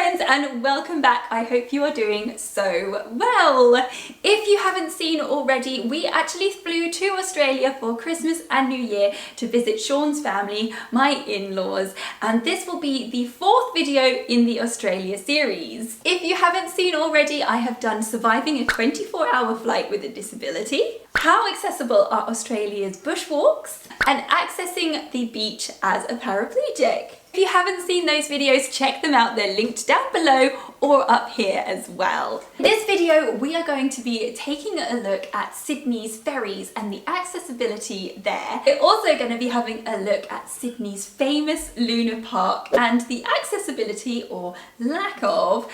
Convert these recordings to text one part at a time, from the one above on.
friends, and welcome back. I hope you are doing so well. If you haven't seen already, we actually flew to Australia for Christmas and New Year to visit Sean's family, my in-laws, and this will be the fourth video in the Australia series. If you haven't seen already, I have done surviving a 24-hour flight with a disability, how accessible are Australia's bushwalks, and accessing the beach as a paraplegic. If you haven't seen those videos, check them out. They're linked down below or up here as well. In this video, we are going to be taking a look at Sydney's Ferries and the accessibility there. We're also going to be having a look at Sydney's famous Luna Park and the accessibility or lack of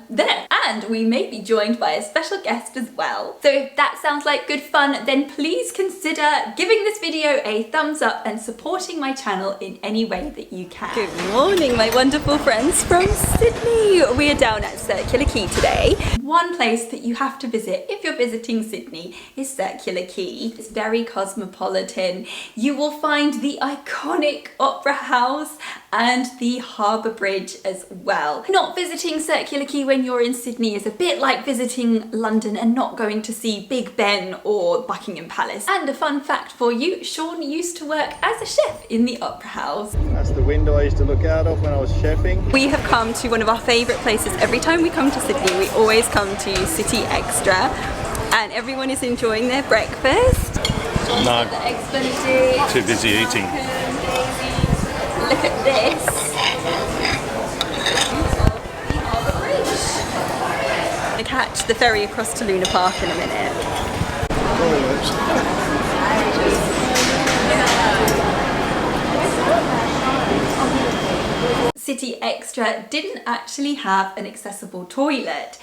there. And we may be joined by a special guest as well. So if that sounds like good fun, then please consider giving this video a thumbs up and supporting my channel in any way that you can. Good morning, my wonderful friends from Sydney. We are down at Circular Quay today. One place that you have to visit if you're visiting Sydney is Circular Quay. It's very cosmopolitan. You will find the iconic Opera House and the Harbour Bridge as well. Not visiting Circular Quay when you're in Sydney is a bit like visiting London and not going to see Big Ben or Buckingham Palace. And a fun fact for you, Sean used to work as a chef in the Opera House. That's the window I used to look out of when I was chefing. We have come to one of our favourite places. Every time we come to Sydney, we always come to City Extra, and everyone is enjoying their breakfast. No, the eggs Benedict, too busy eating. Look at this. I catch the ferry across to Luna Park in a minute. City Extra didn't actually have an accessible toilet,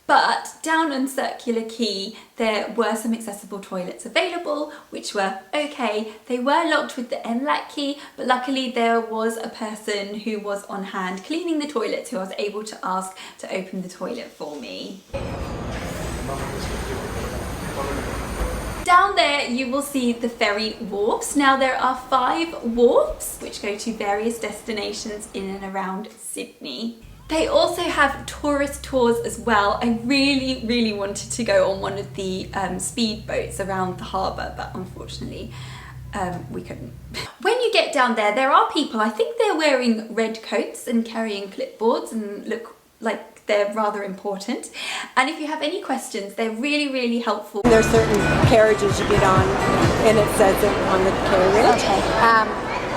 but down on Circular Quay there were some accessible toilets available, which were okay. They were locked with the MLAT key, but luckily there was a person who was on hand cleaning the toilets who I was able to ask to open the toilet for me. Down there you will see the ferry wharfs. Now there are 5 wharfs which go to various destinations in and around Sydney. They also have tourist tours as well. I really wanted to go on one of the speed boats around the harbour, but unfortunately we couldn't. When you get down there, there are people, I think they're wearing red coats and carrying clipboards and look like they're rather important. And if you have any questions, they're really helpful. There's certain carriages you get on, and it says it on the carriage. Okay.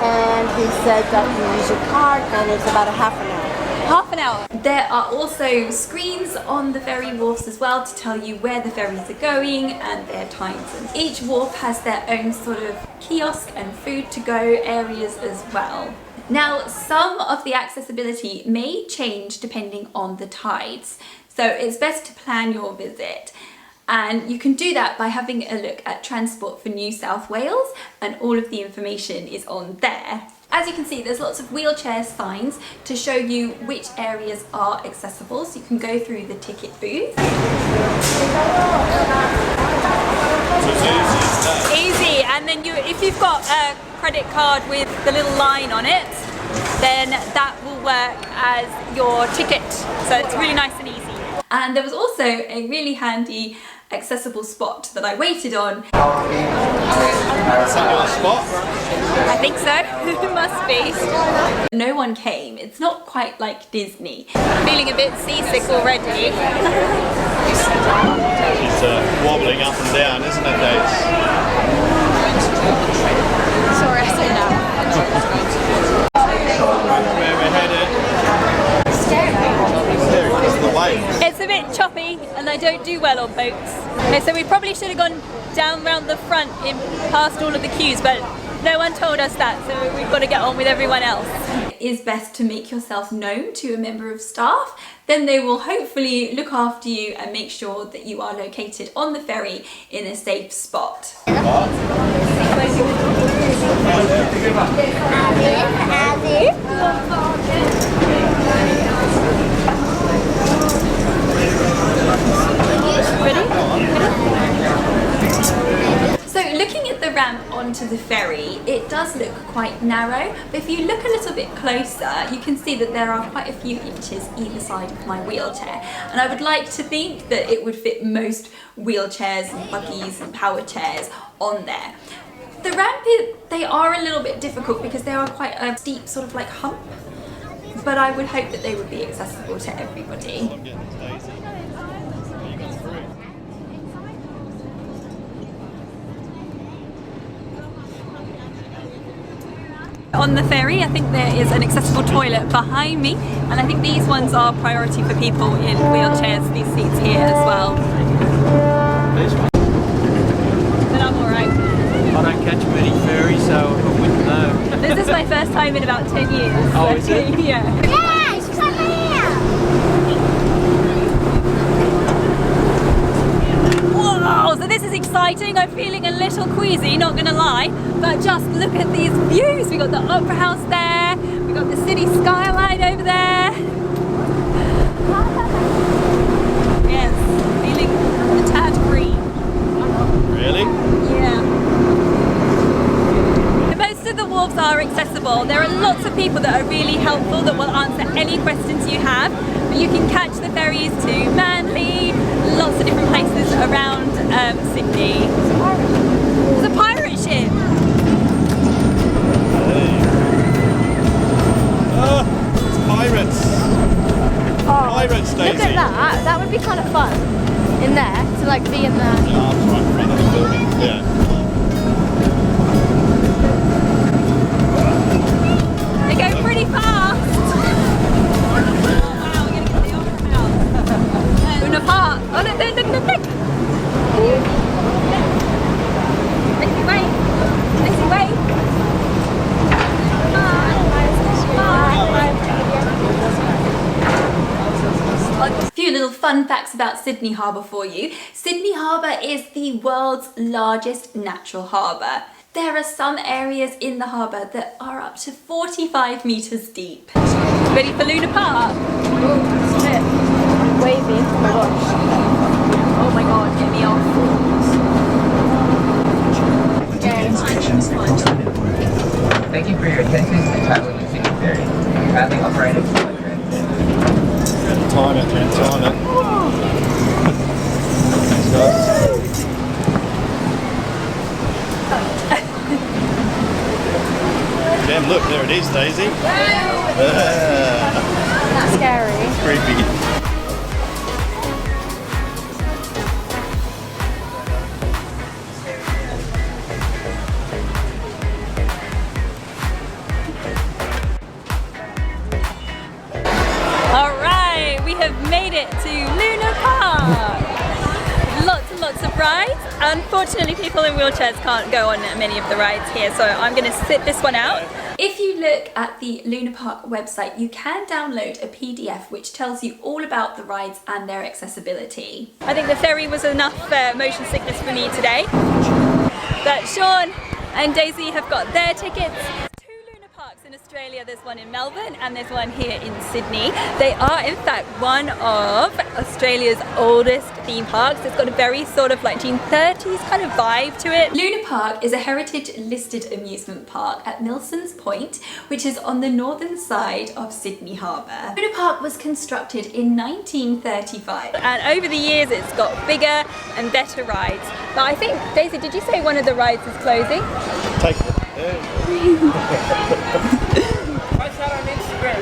And he said that you use your card, and it's about a half an hour. Half an hour. There are also screens on the ferry wharfs as well to tell you where the ferries are going and their times. And each wharf has their own sort of kiosk and food to go areas as well. Now, some of the accessibility may change depending on the tides, so it's best to plan your visit. And you can do that by having a look at Transport for New South Wales, and all of the information is on there. As you can see, there's lots of wheelchair signs to show you which areas are accessible, so you can go through the ticket booth. Easy, and then if you've got a credit card with the little line on it, then that will work as your ticket, so it's really nice and easy. And there was also a really handy accessible spot that I waited on. Is that your spot? I think so. It must be. No one came. It's not quite like Disney. I'm feeling a bit seasick already. It's wobbling up and down, isn't it, Dace? Sorry, I said no. Where we're headed. It's a bit choppy and I don't do well on boats. Okay, so we probably should have gone down round the front in past all of the queues, but no one told us that, so we've got to get on with everyone else. It is best to make yourself known to a member of staff, then they will hopefully look after you and make sure that you are located on the ferry in a safe spot. Ready? So looking at the ramp onto the ferry, it does look quite narrow, but if you look a little bit closer, you can see that there are quite a few inches either side of my wheelchair. And I would like to think that it would fit most wheelchairs and buggies and power chairs on there. The ramp, they are a little bit difficult because they are quite a steep sort of like hump, but I would hope that they would be accessible to everybody. On the ferry, I think there is an accessible toilet behind me, and I think these ones are priority for people in wheelchairs, these seats here as well. But I'm alright. I don't catch many ferries, so I wouldn't know. This is my first time in about 10 years. Oh, is it? Yeah. Yes, come here. Whoa, so this is exciting. I'm feeling a little queasy, not gonna lie, but just look at these views. We got the Opera House there, we got the city skyline over there. Yes, feeling a tad free. Really? Yeah. Most of the wharves are accessible. There are lots of people that are really helpful that will answer any questions you have. But you can catch the ferries to Manly, lots of different places around Sydney. There's a pirate ship. Hey. Oh, it's pirates. Oh, Pirates, Daisy. look at that. That would be kind of fun in there to like be in there. The arms right in front of the building. Yeah. They go pretty fast. Wow, we're gonna get the Opera House. Luna Park. Oh, look, look, look, look, look. Lazy way. Lazy way. A few little fun facts about Sydney Harbour for you. Sydney Harbour is the world's largest natural harbour. There are some areas in the harbour that are up to 45 metres deep. Ready for Luna Park? Oh, it's a bit wavy. Oh my gosh. Oh my god, get me off. Thank you for your attention and travel with Sydney Ferries. Proudly operated by Time it, man, time it. Thanks, guys. Damn, look, there it is, Daisy. That's scary. Creepy. Alright, we have made it to Luna Park. Lots and lots of rides. Unfortunately, people in wheelchairs can't go on many of the rides here, so I'm going to sit this one out. If you look at the Luna Park website, you can download a PDF which tells you all about the rides and their accessibility. I think the ferry was enough motion sickness for me today. But Sean and Daisy have got their tickets. In Australia, there's one in Melbourne and there's one here in Sydney. They are in fact one of Australia's oldest theme parks. It's got a very sort of like 1930s kind of vibe to it. Luna Park is a heritage listed amusement park at Milson's Point, which is on the northern side of Sydney Harbour. Luna Park was constructed in 1935 and over the years it's got bigger and better rides. But I think, Daisy, did you say one of the rides is closing? Take it. What's that on Instagram?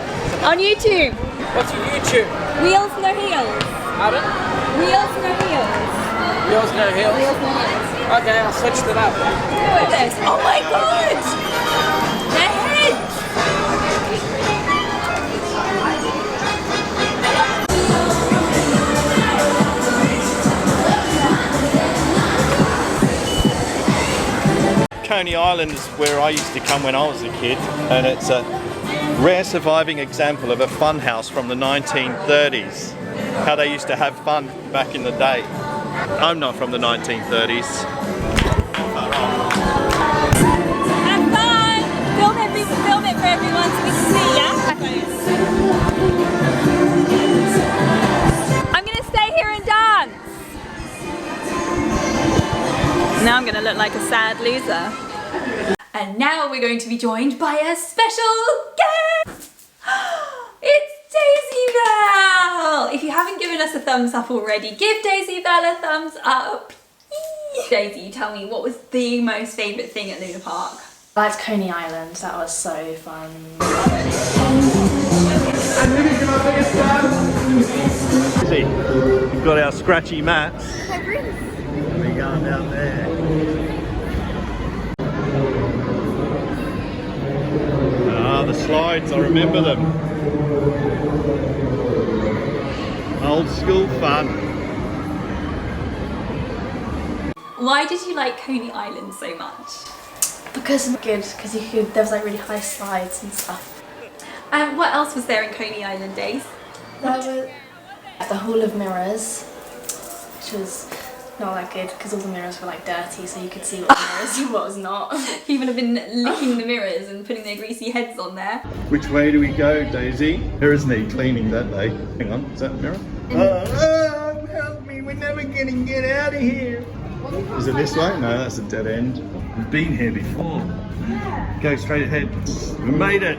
On YouTube. What's your YouTube? Wheels no heels. Pardon? Wheels no heels. Wheels no heels? Wheels no heels. Okay, I'll switch it up. Oh my god! The heads! Coney Island is where I used to come when I was a kid, and it's a rare surviving example of a fun house from the 1930s. How they used to have fun back in the day. I'm not from the 1930s. Have fun! Film it for everyone so we can see, yeah? I'm gonna stay here and dance! Now I'm gonna look like a sad loser. And now we're going to be joined by a special guest! It's Daisy Belle! If you haven't given us a thumbs up already, give Daisy Belle a thumbs up. Daisy, tell me, what was the most favourite thing at Luna Park? I liked Coney Island, that was so fun. See, we've got our scratchy mats. We're going down there. Ah, the slides, I remember them. Old school fun. Why did you like Coney Island so much? Because it's good, because there was like really high slides and stuff. And what else was there in Coney Island, Days? There was the Hall of Mirrors, which was not that good because all the mirrors were like dirty, so you could see what was mirrors and what was not. People have been licking the mirrors and putting their greasy heads on there. Which way do we go, Daisy? There isn't any cleaning that day. Hang on, is that a mirror? Oh, help me, we're never gonna get out of here. Is it this way? No, that's a dead end. We've been here before. Go straight ahead. We made it.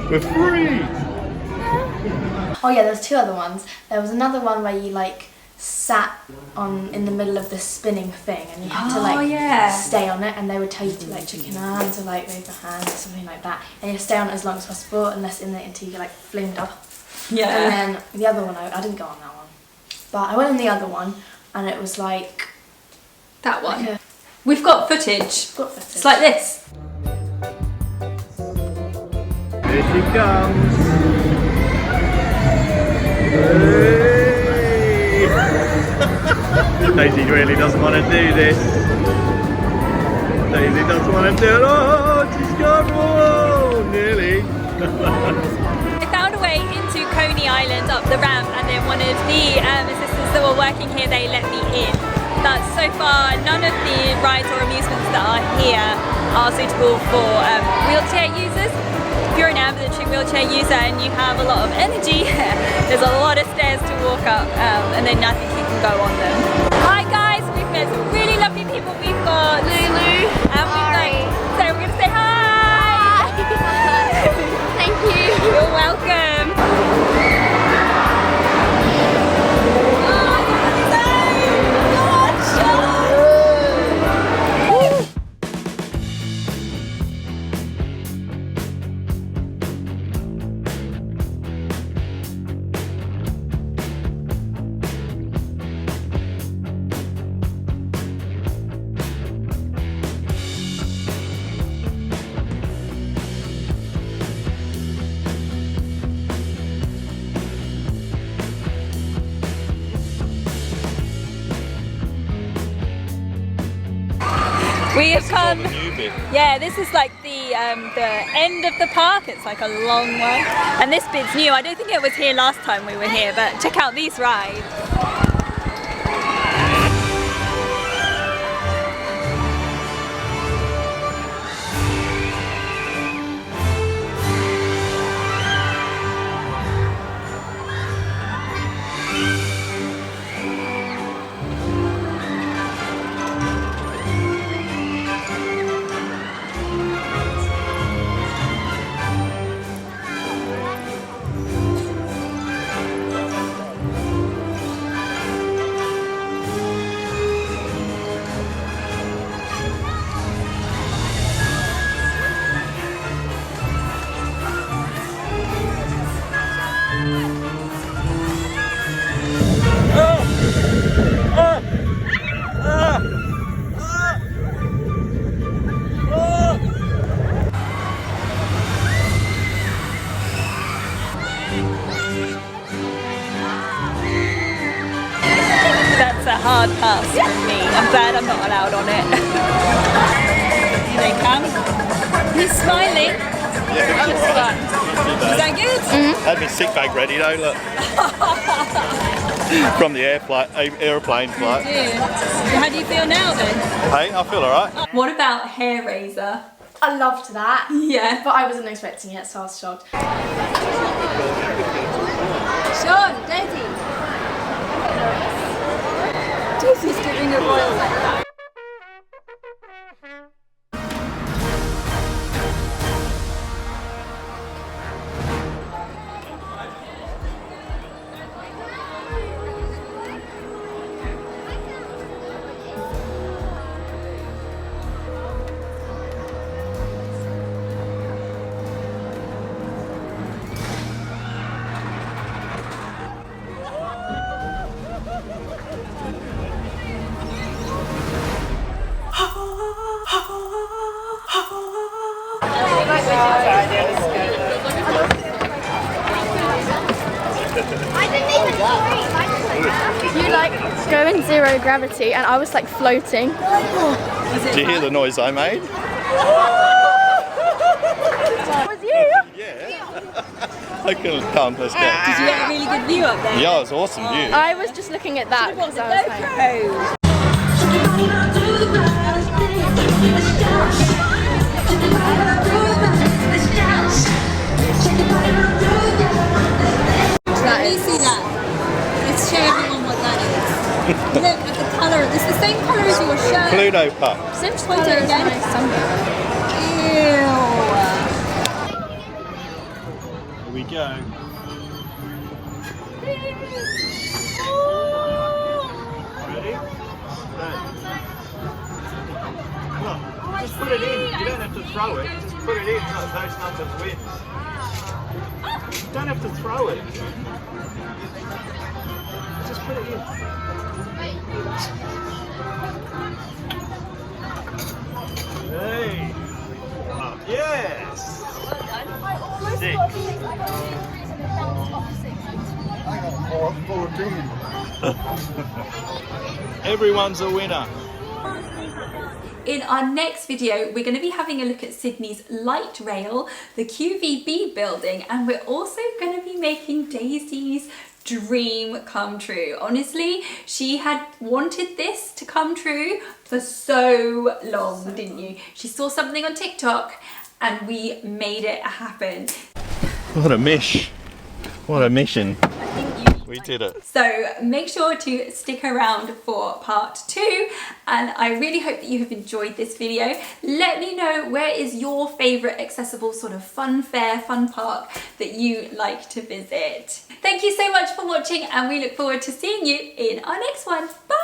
We're free. Oh yeah, there's two other ones. There was another one where you like sat in the middle of the spinning thing and you had to like stay on it, and they would tell you to like check your hands or like wave your hands or something like that, and you stay on it as long as possible until you get like flinged off. Yeah. And then the other one, I didn't go on that one, but I went on the other one and it was like that one. Like We've got footage. It's like this. Here she comes. Daisy really doesn't want to do this. Daisy doesn't want to do it. Oh, she's gone. Oh, nearly. I found a way into Coney Island up the ramp, and then one of the assistants that were working here, they let me in. But so far, none of the rides or amusements that are here are suitable for wheelchair users. If you're an ambulatory wheelchair user and you have a lot of energy, there's a lot of stairs to walk up, and then I think you can go on them. Hi guys, we've met some really lovely people. We've got Lulu, and we've got, so we're going to say hi! Thank you. You're welcome. We have come, yeah, this is like the end of the park. It's like a long one. And this bit's new. I don't think it was here last time we were here, but check out these rides. That's a hard pass from me. I'm glad I'm not allowed on it. Here they come. He's smiling. Yeah, That was fun. Is that good? I had my sick bag ready though, look. From the airplane flight. How do you feel now then? Hey, I feel alright. What about hair razor? I loved that. Yeah. But I wasn't expecting it, so I was shocked. Sean, Daisy. Daisy's giving a royal letter. go in zero gravity and I was like floating. Did you hear the noise I made? That was you? Yeah. Okay, come, let's go. Did you get a really good view up there? Yeah, it was awesome view. I was just looking at that because I was like, Let me see that. Let's show everyone what that is. Look at the colour. It's the same colour as your shirt. Pluto pup. same Point colour it as again. my sunburn. Ew. Here we go. Ready? Look, just put it in. You don't have to throw it. Just put it in. Those numbers win. You don't have to throw it. Just put it in. Hey. Yes. 6. Everyone's a winner. In our next video, we're going to be having a look at Sydney's light rail, the QVB building, and we're also going to be making Daisy's dream come true. Honestly, she had wanted this to come true for so long, didn't you? She saw something on TikTok and we made it happen. What a mish. What a mission. We did it. So make sure to stick around for part 2, and I really hope that you have enjoyed this video. Let me know, where is your favourite accessible sort of fun fair, fun park that you like to visit. Thank you so much for watching, and we look forward to seeing you in our next one. Bye!